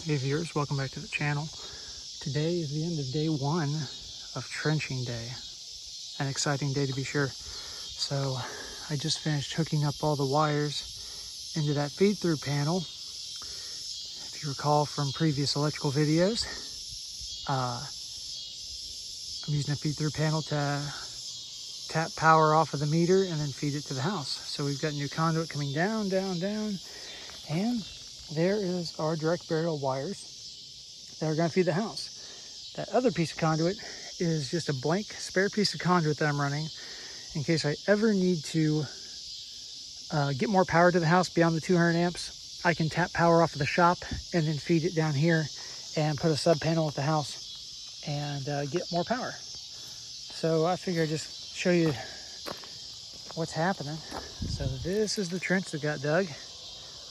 Hey viewers, welcome back to the channel. Today is the end of day one of trenching day. An exciting day to be sure. So I just finished hooking up all the wires into that feed-through panel. If you recall from previous electrical videos, I'm using a feed-through panel to tap power off of the meter and then feed it to the house. So we've got new conduit coming down, and there is our direct burial wires that are going to feed the house. That other piece of conduit is just a blank spare piece of conduit that I'm running in case I ever need to get more power to the house beyond the 200 amps. I can tap power off of the shop and then feed it down here and put a sub panel at the house and get more power. So I figure I'd just show you what's happening. So this is the trench that got dug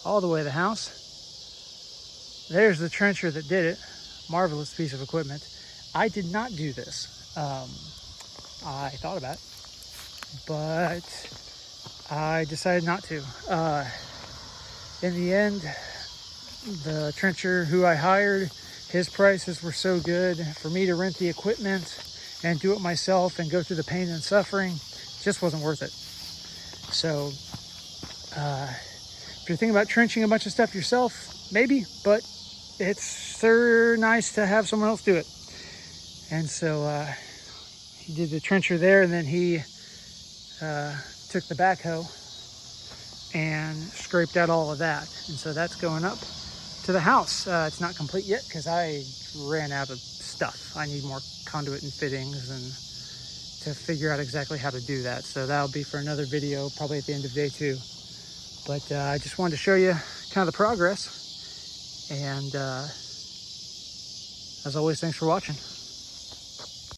all the way to the house. There's the trencher that did it. Marvelous piece of equipment. I did not do this. I thought about it, but I decided not to. In the end, the trencher who I hired, his prices were so good for me to rent the equipment and do it myself and go through the pain and suffering. It just wasn't worth it. So if you're thinking about trenching a bunch of stuff yourself, maybe, but it's sure nice to have someone else do it. And so he did the trencher there, and then he took the backhoe and scraped out all of that. And so that's going up to the house. It's not complete yet because I ran out of stuff. I need more conduit and fittings and to figure out exactly how to do that. So that'll be for another video, probably at the end of day 2. But I just wanted to show you kind of the progress. And as always, thanks for watching.